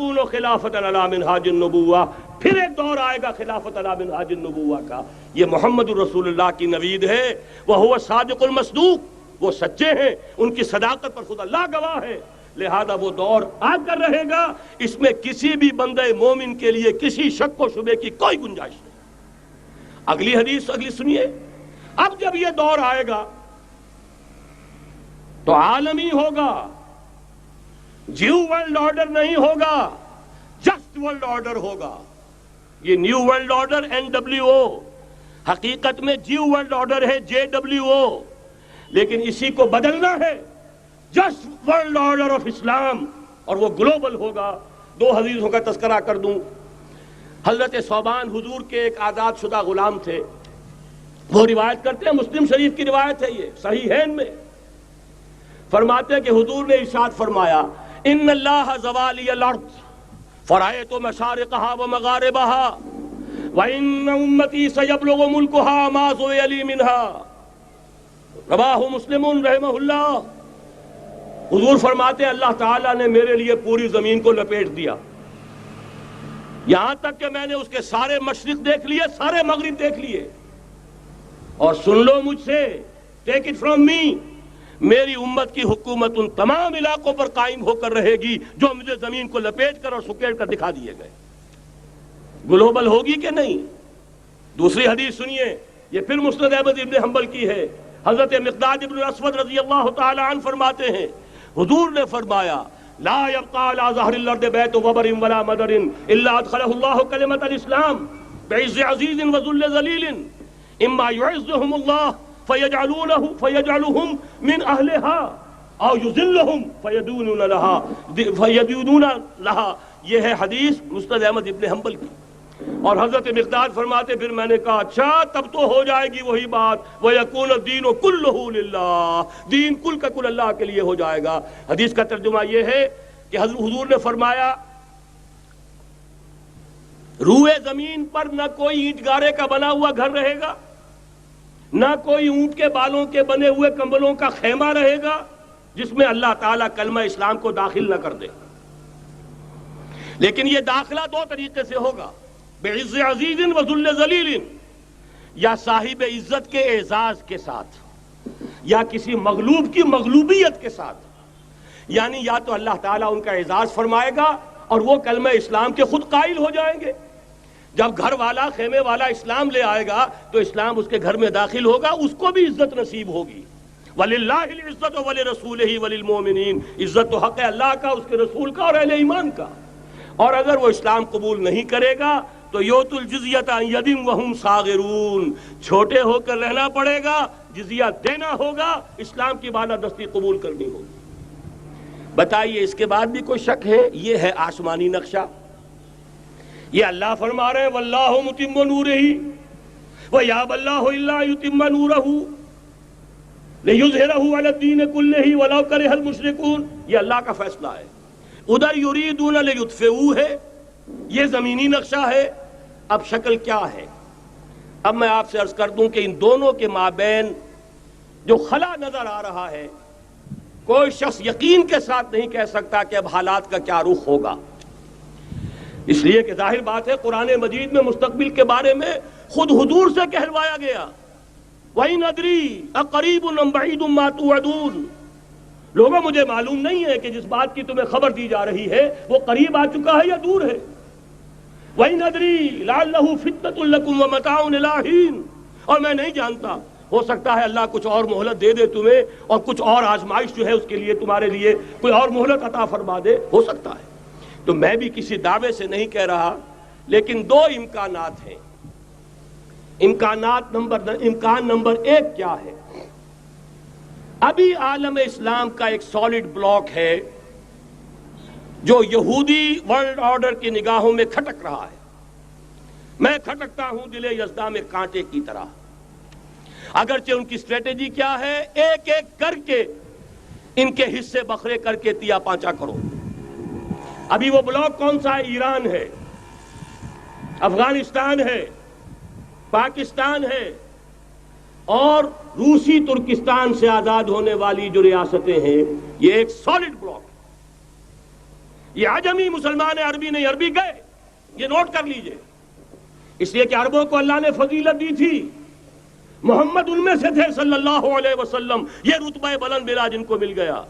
تکون خلافت علی منہاج النبوہ، پھر ایک دور آئے گا خلافت علی منہاج النبوہ کا۔ یہ محمد الرسول اللہ کی نوید ہے، وہو الصادق المصدوق، وہ سچے ہیں، ان کی صداقت پر خود اللہ گواہ ہے، لہذا وہ دور آ کر رہے گا، اس میں کسی بھی بندے مومن کے لیے کسی شک و شبے کی کوئی گنجائش نہیں۔ اگلی حدیث اگلی سنیے، اب جب یہ دور آئے گا تو عالمی ہوگا، جیو ورلڈ آرڈر نہیں ہوگا، جسٹ ورلڈ آرڈر ہوگا۔ یہ نیو ورلڈ آرڈر NWO، حقیقت میں جیو ورلڈ آرڈر ہے JWO، لیکن اسی کو بدلنا ہے جسٹ ورلڈ آرڈر آف اسلام، اور وہ گلوبل ہوگا۔ دو حدیثوں کا تذکرہ کر دوں۔ حضرت ثوبان حضور کے ایک آزاد شدہ غلام تھے، وہ روایت کرتے ہیں، مسلم شریف کی روایت ہے، یہ صحیحین میں فرماتے ہیں کہ حضور نے ارشاد فرمایا، ان اللہ زوالی الارض فرأیت مشارقها ومغاربها وان امتی سیبلغ ملکها ما زوی لی منها، رواہ مسلم رحمہ اللہ۔ حضور فرماتے ہیں اللہ تعالیٰ نے میرے لیے پوری زمین کو لپیٹ دیا، یہاں تک کہ میں نے اس کے سارے مشرق دیکھ لیے، سارے مغرب دیکھ لیے، اور سن لو مجھ سے، ٹیک اٹ فرام می، میری امت کی حکومت ان تمام علاقوں پر قائم ہو کر رہے گی جو مجھے زمین کو لپیٹ کر اور سکیڑ کر دکھا دیے گئے۔ گلوبل ہوگی کہ نہیں؟ دوسری حدیث سنیے، یہ پھر مسند احمد ابن حنبل کی ہے۔ حضرت مقداد ابن الاسود رضی اللہ تعالی عنہ فرماتے ہیں، حضور نے فرمایا، لا يبقى على ظهر الارض بیت وبر ولا مدر الا ادخلہ اللہ کلمۃ الاسلام بعز عزیز وذل ذلیل، اما يعزهم اللہ فیجعلهم من اہلها او یذلهم فیدونون لها۔ یہ ہے حدیث مسند احمد ابن حنبل کی۔ اور حضرت مقداد فرماتے پھر میں نے کہا اچھا تب تو ہو جائے گی وہی بات، وَيَكُونَ الدِّينُ كُلُّهُ لِلَّهِ، دین کل کا کل اللہ کے لیے ہو جائے گا۔ حدیث کا ترجمہ یہ ہے کہ حضور نے فرمایا، روئے زمین پر نہ کوئی اینٹ گارے کا بنا ہوا گھر رہے گا، نہ کوئی اونٹ کے بالوں کے بنے ہوئے کمبلوں کا خیمہ رہے گا جس میں اللہ تعالیٰ کلمہ اسلام کو داخل نہ کر دے۔ لیکن یہ داخلہ دو طریقے سے ہوگا، بعز عزیز وذل ذلیل، یا صاحب عزت کے اعزاز کے ساتھ، یا کسی مغلوب کی مغلوبیت کے ساتھ، یعنی یا تو اللہ تعالیٰ ان کا اعزاز فرمائے گا اور وہ کلمہ اسلام کے خود قائل ہو جائیں گے۔ جب گھر والا خیمے والا اسلام لے آئے گا تو اسلام اس کے گھر میں داخل ہوگا، اس کو بھی عزت نصیب ہوگی۔ وَلِلَّهِ الْعِزَّةُ وَلِرَسُولِهِ وَلِلْمُؤْمِنِينَ، عزت تو حق ہے اللہ کا، اس کے رسول کا اور اہل ایمان کا۔ اور اگر وہ اسلام قبول نہیں کرے گا تو یؤتُ الْجِزْیَةَ عَنْ یَدٍ وَهُمْ صَاغِرُونَ، چھوٹے ہو کر رہنا پڑے گا، جزیہ دینا ہوگا، اسلام کی بالادستی قبول کرنی ہوگی۔ بتائیے اس کے بعد بھی کوئی شک ہے؟ یہ ہے آسمانی نقشہ۔ یہ اللہ فرما رہے ہیں واللہ متم نورہ ویابی اللہ الا یتم نورہ لیظہرہ علی الدین کلہ ولو کرہ المشرکون، یہ اللہ کا فیصلہ ہے۔ ادھر یریدون لیطفئوا ہے، یہ زمینی نقشہ ہے۔ اب شکل کیا ہے؟ اب میں آپ سے عرض کر دوں کہ ان دونوں کے مابین جو خلا نظر آ رہا ہے، کوئی شخص یقین کے ساتھ نہیں کہہ سکتا کہ اب حالات کا کیا رخ ہوگا، اس لیے کہ ظاہر بات ہے قرآن مجید میں مستقبل کے بارے میں خود حضور سے کہلوایا گیا، وَإِنْ أَدْرِي أَقَرِيبٌ أَمْ بَعِيدٌ مَا تُوعَدُونَ۔ لوگوں مجھے معلوم نہیں ہے کہ جس بات کی تمہیں خبر دی جا رہی ہے وہ قریب آ چکا ہے یا دور ہے۔ وَإِنْ أَدْرِي لَعَلَّهُ فِتْنَةٌ لَكُمْ وَمَتَاعٌ إِلَىٰ حِينٍ، اور میں نہیں جانتا، ہو سکتا ہے اللہ کچھ اور مہلت دے دے تمہیں، اور کچھ اور آزمائش جو ہے اس کے لیے تمہارے لیے کوئی اور مہلت عطا فرما دے، ہو سکتا ہے۔ تو میں بھی کسی دعوے سے نہیں کہہ رہا، لیکن دو امکانات ہیں۔ امکان نمبر ایک کیا ہے؟ ابھی عالم اسلام کا ایک سالڈ بلاک ہے جو یہودی ورلڈ آرڈر کی نگاہوں میں کھٹک رہا ہے۔ میں کھٹکتا ہوں دل یزداں میں کانٹے کی طرح، اگرچہ ان کی اسٹریٹجی کیا ہے، ایک ایک کر کے ان کے حصے بکھرے کر کے تیا پانچا کرو۔ ابھی وہ بلاک کون سا ہے؟ ایران ہے، افغانستان ہے، پاکستان ہے، اور روسی ترکستان سے آزاد ہونے والی جو ریاستیں ہیں، یہ ایک سالڈ بلاک ہے۔ یہ عجمی مسلمان عربی نہیں، عربی گئے، یہ نوٹ کر لیجئے، اس لیے کہ عربوں کو اللہ نے فضیلت دی تھی، محمد ان میں سے تھے صلی اللہ علیہ وسلم، یہ رتبہ بلند ملا جن کو مل گیا،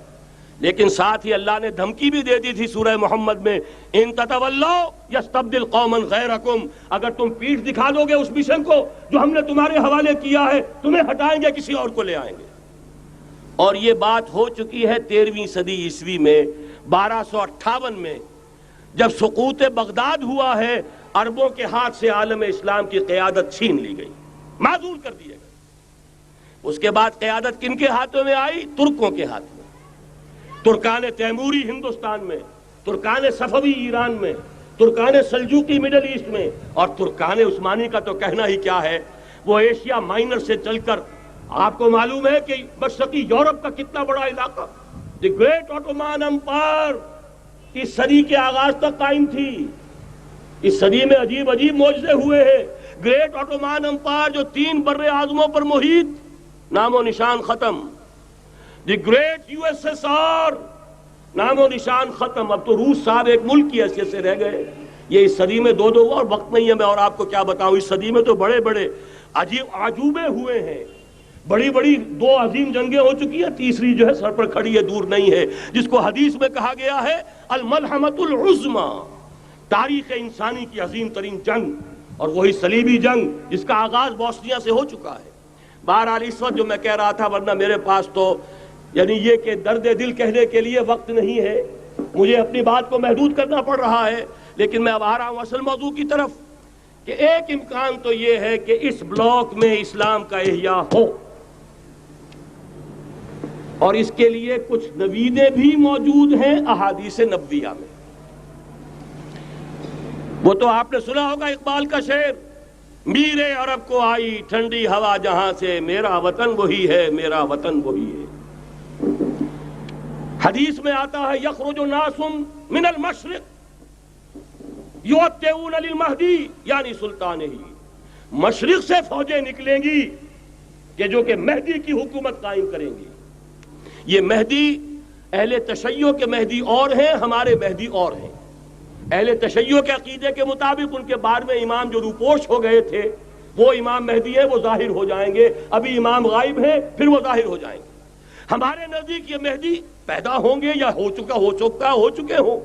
لیکن ساتھ ہی اللہ نے دھمکی بھی دے دی تھی سورہ محمد میں، ان تتولوا یستبدل قوما غیرکم، اگر تم پیٹھ دکھا دو گے اس مشن کو جو ہم نے تمہارے حوالے کیا ہے، تمہیں ہٹائیں گے، کسی اور کو لے آئیں گے۔ اور یہ بات ہو چکی ہے 13ویں صدی عیسوی میں، 1258 میں جب سقوط بغداد ہوا ہے، عربوں کے ہاتھ سے عالم اسلام کی قیادت چھین لی گئی، معزول کر دیے گئے۔ اس کے بعد قیادت کن کے ہاتھوں میں آئی؟ ترکوں کے ہاتھ میں، ترکان تیموری ہندوستان میں، ترکان صفوی ایران میں، ترکان سلجوقی مڈل ایسٹ میں، اور ترکان عثمانی کا تو کہنا ہی کیا ہے، وہ ایشیا مائنر سے چل کر آپ کو معلوم ہے کہ مشرقی یورپ کا کتنا بڑا علاقہ، دی گریٹ آٹومان امپائر اس صدی کے آغاز تک قائم تھی۔ اس صدی میں عجیب عجیب معجزے ہوئے ہیں۔ گریٹ آٹومان امپائر جو 3 بر اعظموں پر محیط، نام و نشان ختم۔ The great U S S R, نام و نشان ختم۔ اب تو روس صاحب ایک ملک کی حیثیت سے رہ گئے۔ یہ اس صدی میں دو اور وقت نہیں ہے میں اور آپ کو کیا بتاؤں، اس صدی میں تو بڑے بڑے عجیب عجوبے ہوئے ہیں، بڑی بڑی 2 عظیم جنگیں ہو چکی ہیں، تیسری جو ہے سر پر کھڑی ہے، دور نہیں ہے، جس کو حدیث میں کہا گیا ہے الملحمۃ العظمی، تاریخ انسانی کی عظیم ترین جنگ، اور وہی صلیبی جنگ جس کا آغاز بوسنیا سے ہو چکا ہے۔ بہرحال اس وقت جو میں کہہ رہا تھا، ورنہ میرے پاس تو یعنی یہ کہ درد دل کہنے کے لیے وقت نہیں ہے، مجھے اپنی بات کو محدود کرنا پڑ رہا ہے، لیکن میں اب آ رہا ہوں اصل موضوع کی طرف، کہ ایک امکان تو یہ ہے کہ اس بلاک میں اسلام کا احیاء ہو، اور اس کے لیے کچھ نویدیں بھی موجود ہیں احادیث نبویہ میں۔ وہ تو آپ نے سنا ہوگا اقبال کا شعر، میرے عرب کو آئی ٹھنڈی ہوا جہاں سے، میرا وطن وہی ہے، میرا وطن وہی ہے۔ حدیث میں آتا ہے یخرج ناس من المشرق یؤتون للمہدی، یعنی سلطان ہی، مشرق سے فوجیں نکلیں گی کہ جو کہ مہدی کی حکومت قائم کریں گی۔ یہ مہدی اہل تشیع کے مہدی اور ہیں، ہمارے مہدی اور ہیں۔ اہل تشیع کے عقیدے کے مطابق ان کے بعد میں امام جو روپوش ہو گئے تھے وہ امام مہدی ہے، وہ ظاہر ہو جائیں گے، ابھی امام غائب ہیں، پھر وہ ظاہر ہو جائیں گے۔ ہمارے نزدیک یہ مہدی پیدا ہوں گے یا ہو چکے ہوں،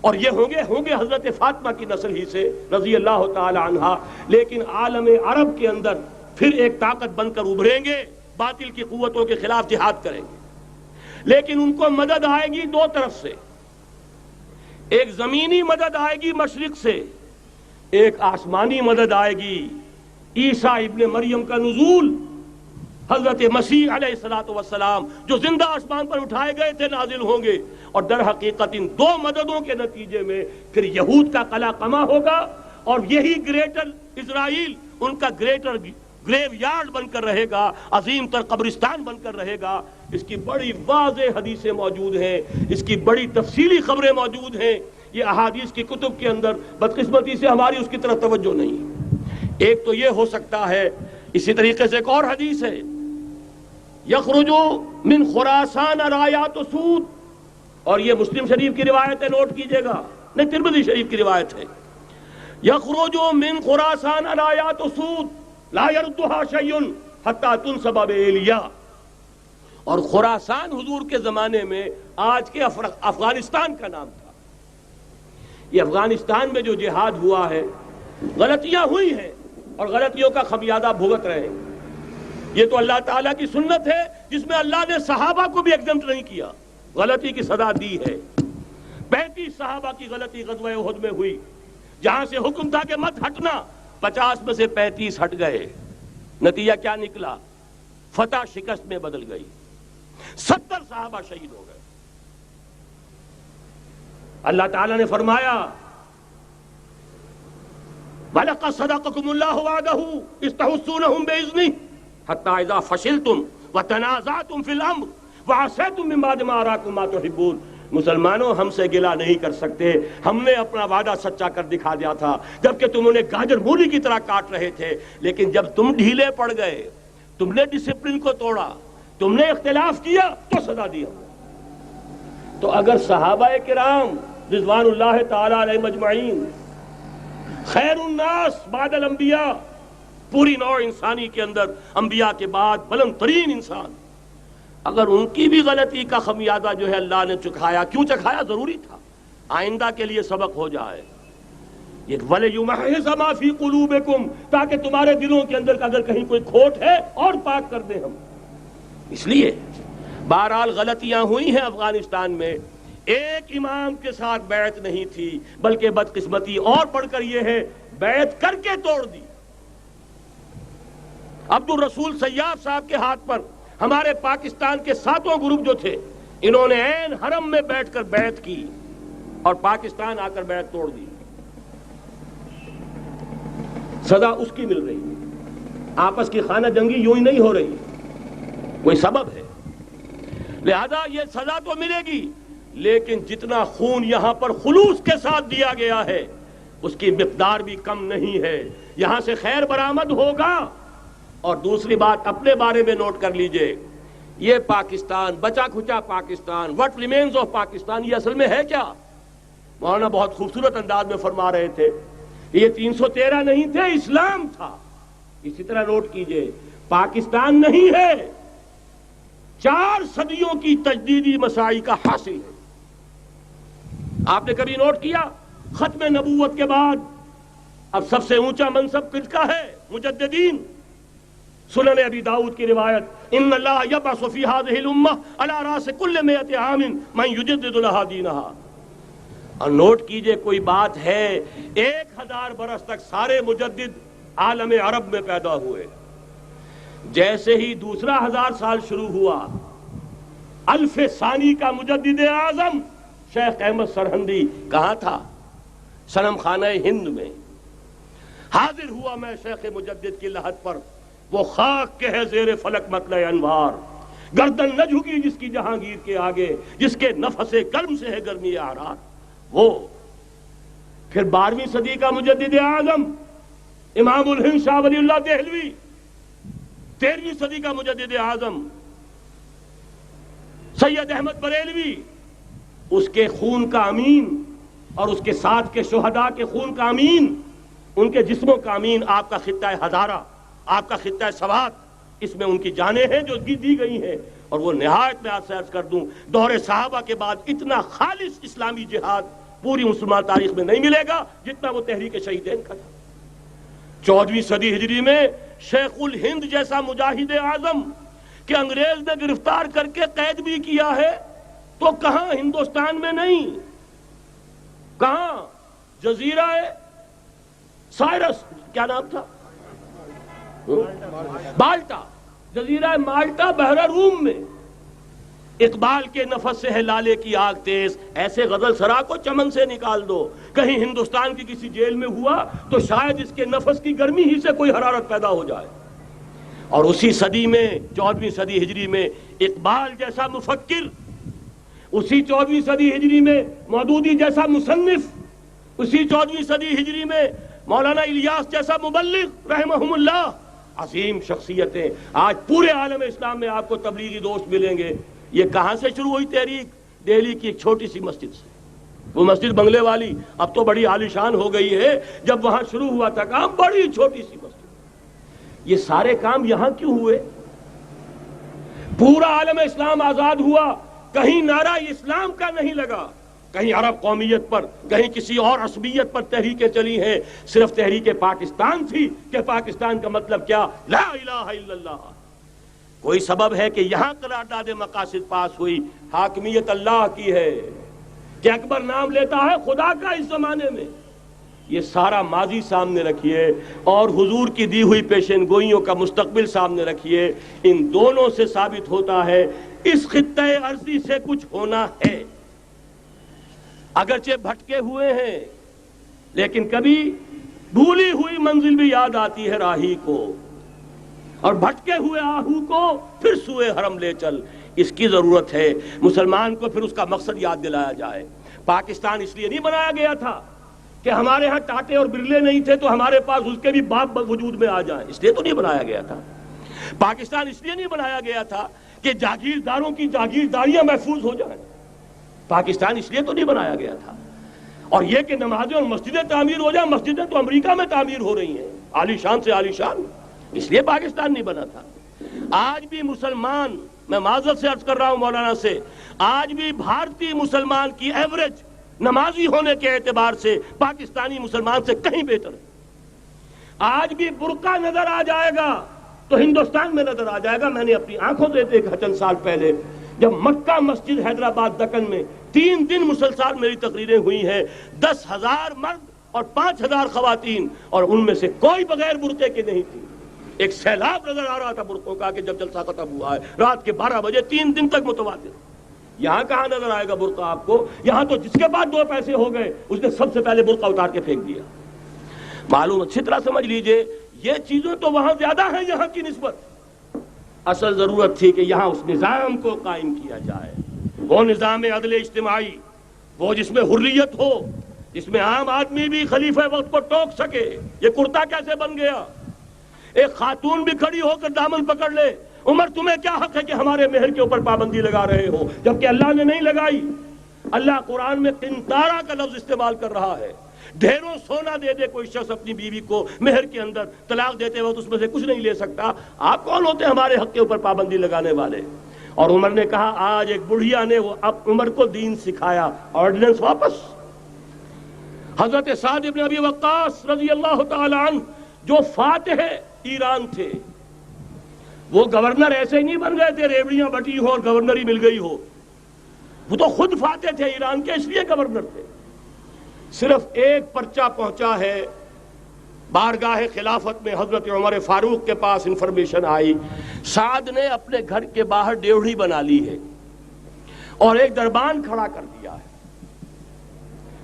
اور یہ ہوں گے حضرت فاطمہ کی نسل ہی سے رضی اللہ تعالی عنہا، لیکن عالم عرب کے اندر پھر ایک طاقت بن کر ابھریں گے، باطل کی قوتوں کے خلاف جہاد کریں گے، لیکن ان کو مدد آئے گی 2 طرف سے، ایک زمینی مدد آئے گی مشرق سے، ایک آسمانی مدد آئے گی، عیسیٰ ابن مریم کا نزول، حضرت مسیح علیہ السلام جو زندہ آسمان پر اٹھائے گئے تھے نازل ہوں گے، اور در حقیقت ان 2 مددوں کے نتیجے میں پھر یہود کا قلع قمع ہوگا، اور یہی گریٹر اسرائیل ان کا گریٹر گریو یارڈ بن کر رہے گا، عظیم تر قبرستان بن کر رہے گا۔ اس کی بڑی واضح حدیثیں موجود ہیں، اس کی بڑی تفصیلی خبریں موجود ہیں، یہ احادیث کی کتب کے اندر، بدقسمتی سے ہماری اس کی طرف توجہ نہیں۔ ایک تو یہ ہو سکتا ہے، اسی طریقے سے ایک اور حدیث ہے، یخرج من خراسان رایات و سود، اور یہ مسلم شریف کی روایت ہے، نوٹ کیجئے گا، نہیں ترمذی شریف کی روایت ہے، یخرج من خراسان رایات و سود لا یردها شیء حتی تنصب بإیلیا، اور خراسان حضور کے زمانے میں آج کے افغانستان کا نام تھا۔ یہ افغانستان میں جو جہاد ہوا ہے، غلطیاں ہوئی ہیں اور غلطیوں کا خمیازہ بھگت رہے ہیں، یہ تو اللہ تعالیٰ کی سنت ہے جس میں اللہ نے صحابہ کو بھی ایگزمپٹ نہیں کیا، غلطی کی سزا دی ہے۔ 35 صحابہ کی غلطی غزوہ احد میں ہوئی، جہاں سے حکم تھا کہ مت ہٹنا، 50 میں سے 35 ہٹ گئے، نتیجہ کیا نکلا؟ فتح شکست میں بدل گئی، 70 صحابہ شہید ہو گئے۔ اللہ تعالیٰ نے فرمایا وَلَقَدْ صَدَقَكُمُ اللَّهُ وَعْدَهُ إِذْ تَحُسُّونَهُم بِإِذْنِهِ حَتَّى إِذَا فَشِلْتُمْ وَتَنَازَعْتُمْ فِي الْأَمْرِ وَعَصَيْتُمْ مِن بَعْدِ مَا أَرَاكُمْ مَا تُحِبُّونَ۔ مسلمانوں ہم سے گلہ نہیں کر سکتے، ہم نے اپنا وعدہ سچا کر دکھا دیا تھا جبکہ تم انہیں گاجر مولی کی طرح کاٹ رہے تھے، لیکن جب تم ڈھیلے پڑ گئے، تم نے ڈسپلن کو توڑا، تم نے اختلاف کیا تو سزا دی ہم۔ تو اگر صحابہ کرام رضوان اللہ تعالی علیہ مجمعین، خیر الناس بعد الانبیاء، پوری نوع انسانی کے اندر انبیاء کے بعد بلند ترین انسان، اگر ان کی بھی غلطی کا خمیازہ جو ہے اللہ نے چکھایا، کیوں چکھایا؟ ضروری تھا، آئندہ کے لیے سبق ہو جائے۔ یہ وَلِيُمَحِّصَ مَا فِي قُلُوبِكُمْ، تاکہ تمہارے دلوں کے اندر اگر کہیں کوئی کھوٹ ہے اور پاک کر دیں ہم۔ اس لیے بہرحال غلطیاں ہوئی ہیں افغانستان میں، ایک امام کے ساتھ بیعت نہیں تھی، بلکہ بدقسمتی اور پڑھ کر یہ ہے بیعت کر کے توڑ دی۔ عبد الرسول سیاف صاحب کے ہاتھ پر ہمارے پاکستان کے 7 گروپ جو تھے، انہوں نے عین حرم میں بیٹھ کر بیعت کی اور پاکستان آ کر بیعت توڑ دی۔ سزا اس کی مل رہی ہے، آپس کی خانہ جنگی یوں ہی نہیں ہو رہی، کوئی سبب ہے، لہذا یہ سزا تو ملے گی، لیکن جتنا خون یہاں پر خلوص کے ساتھ دیا گیا ہے اس کی مقدار بھی کم نہیں ہے، یہاں سے خیر برآمد ہوگا۔ اور دوسری بات اپنے بارے میں نوٹ کر لیجئے، یہ پاکستان، بچا کھچا Pakistan, what remains of Pakistan, یہ اصل میں ہے کیا؟ مولانا بہت خوبصورت انداز میں فرما رہے تھے، یہ 313 نہیں تھے، اسلام تھا۔ اسی طرح نوٹ کیجئے، پاکستان نہیں ہے، 4 صدیوں کی تجدیدی مساعی کا حاصل ہے۔ آپ نے کبھی نوٹ کیا ختم نبوت کے بعد اب سب سے اونچا منصب کس کا ہے؟ مجددین۔ سنن ابی داؤد کی روایت، ان اللہ یبعث فی ہذہ الامہ علی راس کل 100 عام من یجدد لہا دینہا۔ اور نوٹ کیجئے کوئی بات ہے، 1000 برس تک سارے مجدد عالم عرب میں پیدا ہوئے، جیسے ہی دوسرا 1000 سال شروع ہوا، الف ثانی کا مجدد اعظم شیخ احمد سرہندی کہاں تھا؟ صنم خانہ ہند میں حاضر ہوا۔ میں شیخ مجدد کی لحد پر، وہ خاک کے ہے زیر فلک مطلع انوار، گردن نہ جھکی جس کی جہانگیر کے آگے، جس کے نفس گرم سے ہے گرمی اعراض وہ۔ پھر 12ویں صدی کا مجدد اعظم امام الہند شاہ ولی اللہ دہلوی، 13ویں صدی کا مجدد اعظم سید احمد بریلوی، اس کے خون کا امین اور اس کے ساتھ کے شہداء کے خون کا امین، ان کے جسموں کا امین آپ کا خطہ ہزارہ، آپ کا خطہ سوات، اس میں ان کی جانیں ہیں جو دی گئی ہیں۔ اور وہ نہایت میں آپ سے عرض کر دوں، دور صحابہ کے بعد اتنا خالص اسلامی جہاد پوری مسلمان تاریخ میں نہیں ملے گا جتنا وہ تحریک شہیدین کا تھا۔ 14ویں صدی ہجری میں شیخ الہند جیسا مجاہد اعظم کہ انگریز نے گرفتار کر کے قید بھی کیا ہے، تو کہاں؟ ہندوستان میں نہیں، کہاں؟ جزیرہ سائرس، کیا نام تھا؟ مالٹا، جزیرہ مالٹا بحر روم میں۔ اقبال کے نفس سے ہے لالے کی آگ تیز، ایسے غزل سرا کو چمن سے نکال دو۔ کہیں ہندوستان کی کسی جیل میں ہوا تو شاید اس کے نفس کی گرمی ہی سے کوئی حرارت پیدا ہو جائے۔ اور اسی صدی میں، 14ویں صدی ہجری میں، اقبال جیسا مفکر، اسی 14ویں صدی ہجری میں مودودی جیسا مصنف، اسی 14ویں صدی ہجری میں مولانا الیاس جیسا مبلغ رحمہم اللہ، عظیم شخصیتیں آج پورے عالم اسلام میں آپ کو تبلیغی دوست ملیں گے۔ یہ کہاں سے شروع ہوئی تحریک؟ دہلی کی ایک چھوٹی سی مسجد سے، وہ مسجد بنگلے والی اب تو بڑی عالیشان ہو گئی ہے، جب وہاں شروع ہوا تھا کام بڑی چھوٹی سی مسجد۔ یہ سارے کام یہاں کیوں ہوئے؟ پورا عالم اسلام آزاد ہوا، کہیں نعرہ اسلام کا نہیں لگا، کہیں عرب قومیت پر، کہیں کسی اور عصبیت پر تحریکیں چلی ہیں، صرف تحریک پاکستان تھی کہ پاکستان کا مطلب کیا؟ لا الہ الا اللہ۔ کوئی سبب ہے کہ یہاں قرارداد مقاصد پاس ہوئی، حاکمیت اللہ کی ہے، کہ اکبر نام لیتا ہے خدا کا اس زمانے میں۔ یہ سارا ماضی سامنے رکھیے اور حضور کی دی ہوئی پیشین گوئیوں کا مستقبل سامنے رکھیے، ان دونوں سے ثابت ہوتا ہے اس خطہ ارضی سے کچھ ہونا ہے۔ اگرچہ بھٹکے ہوئے ہیں لیکن کبھی بھولی ہوئی منزل بھی یاد آتی ہے راہی کو، اور بھٹکے ہوئے آہو کو پھر سوئے حرم لے چل، اس کی ضرورت ہے مسلمان کو پھر اس کا مقصد یاد دلایا جائے۔ پاکستان اس لیے نہیں بنایا گیا تھا کہ ہمارے ہاں ٹاٹے اور برلے نہیں تھے تو ہمارے پاس اس کے بھی باپ وجود میں آ جائیں، اس لیے تو نہیں بنایا گیا تھا۔ پاکستان اس لیے نہیں بنایا گیا تھا کہ جاگیرداروں کی جاگیرداریاں محفوظ ہو جائیں، پاکستان اس لیے تو نہیں بنایا گیا تھا اور یہ کہ نمازیں اور مسجدیں تعمیر ہو جائیں، مسجدیں تو امریکہ میں تعمیر ہو رہی ہیں، عالی شان سے عالی شان، اس لیے پاکستان نہیں بنا تھا۔ آج بھی مسلمان، میں معذرت سے عرض کر رہا ہوں مولانا سے، آج بھی بھارتی مسلمان کی ایوریج نمازی ہونے کے اعتبار سے پاکستانی مسلمان سے کہیں بہتر ہے۔ آج بھی برقع نظر آ جائے گا تو ہندوستان میں نظر آ جائے گا۔ میں نے اپنی آنکھوں سے دیکھا چند سال پہلے، جب مکہ مسجد حیدرآباد دکن میں 3 دن مسلسل میری تقریریں ہوئی ہیں، 10,000 مرد اور 5,000 خواتین، اور ان میں سے کوئی بغیر برقعے کے نہیں تھی۔ ایک سیلاب نظر آ رہا تھا برقعوں کا کہ جب جلسہ ختم ہوا ہے رات کے 12 بجے 3 دن تک متواتر۔ یہاں کہاں نظر آئے گا برقع آپ کو؟ یہاں تو جس کے بعد 2 پیسے ہو گئے اس نے سب سے پہلے برقع اتار کے پھینک دیا۔ معلوم اچھی طرح سمجھ لیجئے، یہ چیزیں تو وہاں زیادہ ہیں یہاں کی نسبت۔ اصل ضرورت تھی کہ یہاں اس نظام کو قائم کیا جائے، وہ نظام عدل اجتماعی، وہ جس میں حریت ہو، جس میں عام آدمی بھی خلیفہ وقت کو ٹوک سکے۔ یہ کرتا کیسے بن گیا؟ ایک خاتون بھی کھڑی ہو کر دامن پکڑ لے، عمر تمہیں کیا حق ہے کہ ہمارے مہر کے اوپر پابندی لگا رہے ہو، جبکہ اللہ نے نہیں لگائی۔ اللہ قرآن میں قنطارہ کا لفظ استعمال کر رہا ہے۔ ڈھیروں سونا دے دے کوئی شخص اپنی بیوی کو مہر کے اندر، طلاق دیتے وقت اس میں سے کچھ نہیں لے سکتا، آپ کون ہوتے ہیں ہمارے حق کے اوپر پابندی لگانے والے؟ اور عمر نے کہا، آج ایک بڑھیا نے وہ اب عمر کو دین سکھایا، آرڈیننس واپس۔ حضرت سعد ابن ابی وقاص رضی اللہ تعالی عنہ جو فاتح ایران تھے، وہ گورنر ایسے ہی نہیں بن گئے تھے ریوڑیاں بٹی ہو اور گورنری مل گئی ہو، وہ تو خود فاتح تھے ایران کے، اس لیے گورنر تھے۔ صرف ایک پرچہ پہنچا ہے بارگاہ خلافت میں، حضرت عمر فاروق کے پاس انفارمیشن آئی، سعد نے اپنے گھر کے باہر ڈیوڑی بنا لی ہے اور ایک دربان کھڑا کر دیا ہے،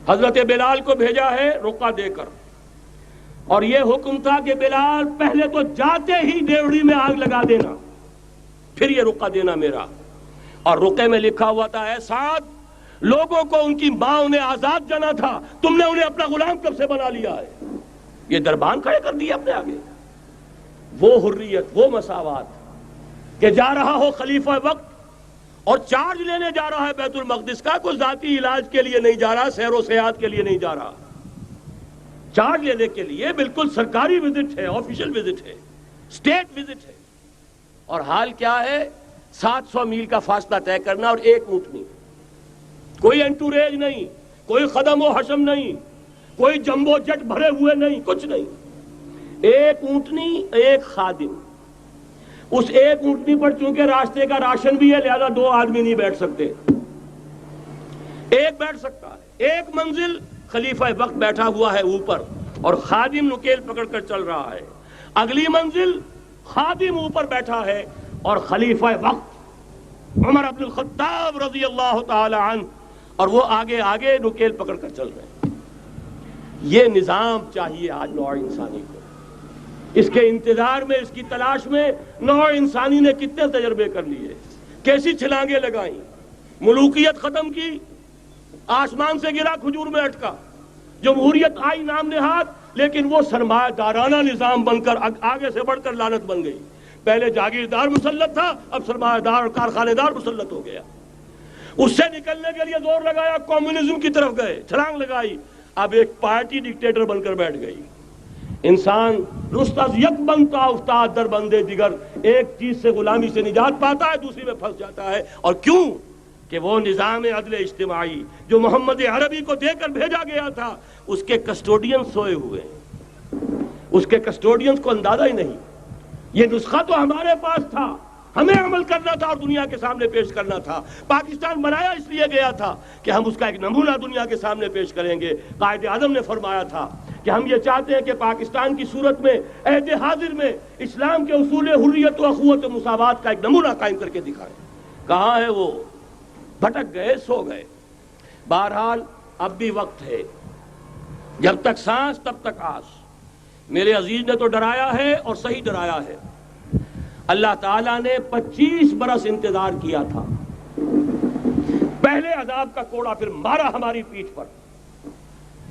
حضرت بلال کو بھیجا ہے رقعہ دے کر، اور یہ حکم تھا کہ بلال پہلے تو جاتے ہی ڈیوڑی میں آگ لگا دینا، پھر یہ رقعہ دینا میرا۔ اور رقعے میں لکھا ہوا تھا، اے سعد، لوگوں کو ان کی ماں نے آزاد جانا تھا، تم نے انہیں اپنا غلام کب سے بنا لیا ہے؟ یہ دربان کھڑے کر دیے اپنے آگے۔ وہ حریت، وہ مساوات کہ جا رہا ہو خلیفہ وقت اور چارج لینے جا رہا ہے بیت المقدس کا، کوئی ذاتی علاج کے لیے نہیں جا رہا، سیر و سیاحت کے لیے نہیں جا رہا، چارج لینے کے لیے بالکل سرکاری وزٹ ہے، آفیشل وزٹ ہے، اسٹیٹ وزٹ ہے۔ اور حال کیا ہے؟ 700 میل کا فاصلہ طے کرنا اور ایک اونٹنی، کوئی انٹوریج نہیں، کوئی خدم و حشم نہیں، کوئی جمبو جٹ بھرے ہوئے نہیں، کچھ نہیں، ایک اونٹنی، ایک خادم۔ اس ایک اونٹنی پر چونکہ راستے کا راشن بھی ہے لہذا 2 آدمی نہیں بیٹھ سکتے، ایک بیٹھ سکتا ہے۔ ایک منزل خلیفہ وقت بیٹھا ہوا ہے اوپر اور خادم نکیل پکڑ کر چل رہا ہے، اگلی منزل خادم اوپر بیٹھا ہے اور خلیفہ وقت عمر بن الخطاب رضی اللہ تعالی عنہ اور وہ آگے آگے نکیل پکڑ کر چل رہے ہیں۔ یہ نظام چاہیے آج نوع انسانی کو۔ اس کے انتظار میں، اس کی تلاش میں نوع انسانی نے کتنے تجربے کر لیے، کیسی چھلانگیں لگائیں، ملوکیت ختم کی، آسمان سے گرا کھجور میں اٹکا، جمہوریت آئی نام نہاد، لیکن وہ سرمایہ دارانہ نظام بن کر آگے سے بڑھ کر لعنت بن گئی۔ پہلے جاگیردار مسلط تھا، اب سرمایہ دار اور کارخانے دار مسلط ہو گیا۔ اس سے نکلنے کے لیے زور لگایا، کمیونزم کی طرف گئے، چھلانگ لگائی، اب ایک پارٹی ڈکٹیٹر بن کر بیٹھ گئی۔ انسان رست از یک بنتا افتاد در بندے دیگر، ایک چیز سے غلامی سے نجات پاتا ہے، دوسری میں پھنس جاتا ہے۔ اور کیوں؟ کہ وہ نظام عدل اجتماعی جو محمد عربی کو دے کر بھیجا گیا تھا، اس کے کسٹوڈین سوئے ہوئے ہیں، اس کے کسٹوڈینز کو اندازہ ہی نہیں۔ یہ نسخہ تو ہمارے پاس تھا، ہمیں عمل کرنا تھا اور دنیا کے سامنے پیش کرنا تھا۔ پاکستان بنایا اس لیے گیا تھا کہ ہم اس کا ایک نمونہ دنیا کے سامنے پیش کریں گے۔ قائد اعظم نے فرمایا تھا کہ ہم یہ چاہتے ہیں کہ پاکستان کی صورت میں عہد حاضر میں اسلام کے اصول حریت و اخوت و مساوات کا ایک نمونہ قائم کر کے دکھائیں۔ کہاں ہے وہ؟ بھٹک گئے، سو گئے۔ بہرحال اب بھی وقت ہے، جب تک سانس تب تک آس۔ میرے عزیز نے تو ڈرایا ہے اور صحیح ڈرایا ہے۔ اللہ تعالیٰ نے 25 برس انتظار کیا تھا، پہلے عذاب کا کوڑا پھر مارا ہماری پیٹھ پر۔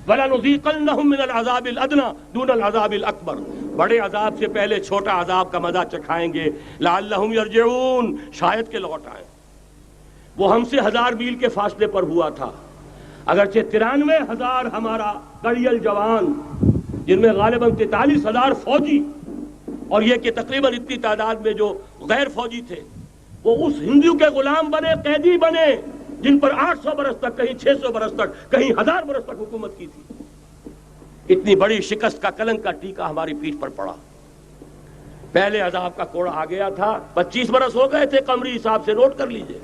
وَلَنُذِيقَنَّهُم مِّنَ الْعَذَابِ الْأَدْنَىٰ دُونَ الْعَذَابِ الْأَكْبَرِ، بڑے عذاب سے پہلے چھوٹا عذاب کا مزہ چکھائیں گے، لَعَلَّهُمْ يَرْجِعُونَ، شاید کہ لوٹ آئیں۔ وہ ہم سے 1000 میل کے فاصلے پر ہوا تھا، اگرچہ 93,000 ہمارا کڑیل جوان، جن میں غالباً 43,000 فوجی، اور یہ کہ تقریباً اتنی تعداد میں جو غیر فوجی تھے، وہ اس ہندو کے غلام بنے، قیدی بنے، جن پر 800 برس تک، کہیں 600 برس تک، کہیں 1000 برس تک حکومت کی تھی۔ اتنی بڑی شکست کا کلنک کا ٹیکہ ہماری پیٹھ پر پڑا۔ پہلے عذاب کا کوڑا آ گیا تھا، 25 برس ہو گئے تھے قمری حساب سے، نوٹ کر لیجئے،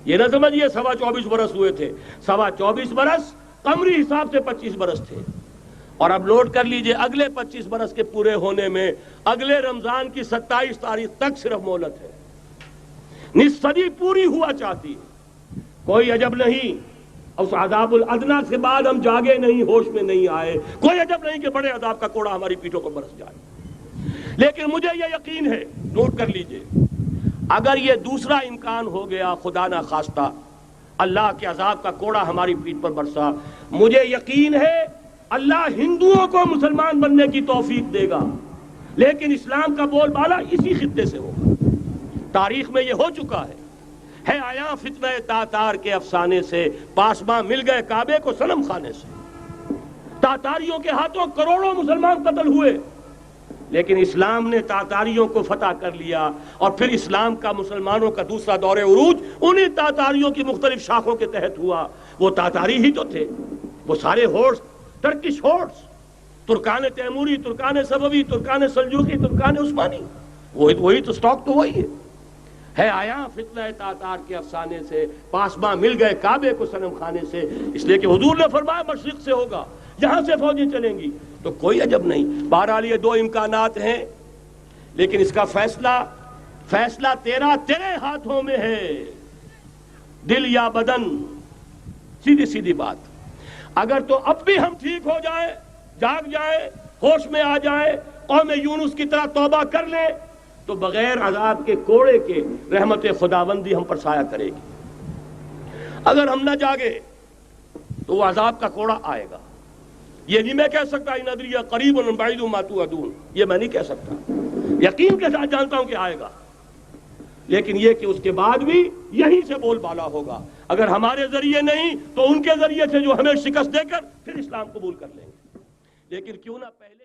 یہ نہ سمجھیے 24.25 برس ہوئے تھے، 24.25 برس قمری حساب سے 25 برس تھے۔ اور اب نوٹ کر لیجئے اگلے 25 برس کے پورے ہونے میں اگلے رمضان کی 27 تاریخ تک صرف مہلت ہے۔ نصف صدی پوری ہوا چاہتی ہے، کوئی عجب نہیں اس عذاب الادنیٰ سے بعد ہم جاگے نہیں، ہوش میں نہیں آئے، کوئی عجب نہیں کہ بڑے عذاب کا کوڑا ہماری پیٹھوں پر برس جائے۔ لیکن مجھے یہ یقین ہے، نوٹ کر لیجئے، اگر یہ دوسرا امکان ہو گیا، خدا نہ خواستہ اللہ کے عذاب کا کوڑا ہماری پیٹھ پر برسا، مجھے یقین ہے اللہ ہندوؤں کو مسلمان بننے کی توفیق دے گا، لیکن اسلام کا بول بالا اسی خطے سے ہوگا۔ تاریخ میں یہ ہو چکا ہے آیا فتنہ تاتار کے افسانے سے، پاسباں مل گئے کعبے کو صنم خانے سے۔ تاتاریوں کے ہاتھوں کروڑوں مسلمان قتل ہوئے، لیکن اسلام نے تاتاریوں کو فتح کر لیا، اور پھر اسلام کا مسلمانوں کا دوسرا دور عروج انہی تاتاریوں کی مختلف شاخوں کے تحت ہوا۔ وہ تاتاری ہی تو تھے، وہ سارے ہورس، ٹرکش ہورس، ترکان تیموری، ترکان صفوی، ترکان سلجوقی، ترکان عثمانی، وہی تو سٹاک تو وہی ہے آیا فتنہ تاتار کے افسانے سے، پاسباں مل گئے کعبے کو صنم خانے سے، اس لیے کہ حضور نے فرمایا مشرق سے ہوگا، جہاں سے فوجیں چلیں گی، تو کوئی عجب نہیں۔ بہرحال یہ 2 امکانات ہیں، لیکن اس کا فیصلہ تیرے ہاتھوں میں ہے، دل یا بدن، سیدھی بات۔ اگر تو اب بھی ہم ٹھیک ہو جائیں، جاگ جائیں، ہوش میں آ جائیں، قوم یونس کی طرح توبہ کر لیں، تو بغیر عذاب کے کوڑے کے رحمت خداوندی ہم پر سایہ کرے گی۔ اگر ہم نہ جاگے تو وہ عذاب کا کوڑا آئے گا۔ یہ نہیں میں کہہ سکتا ان ادری قریب بعید ما توعدون، یہ میں نہیں کہہ سکتا، یقین کے ساتھ جانتا ہوں کہ آئے گا، لیکن یہ کہ اس کے بعد بھی یہیں سے بول بالا ہوگا۔ اگر ہمارے ذریعے نہیں تو ان کے ذریعے سے جو ہمیں شکست دے کر پھر اسلام قبول کر لیں گے، لیکن کیوں نہ پہلے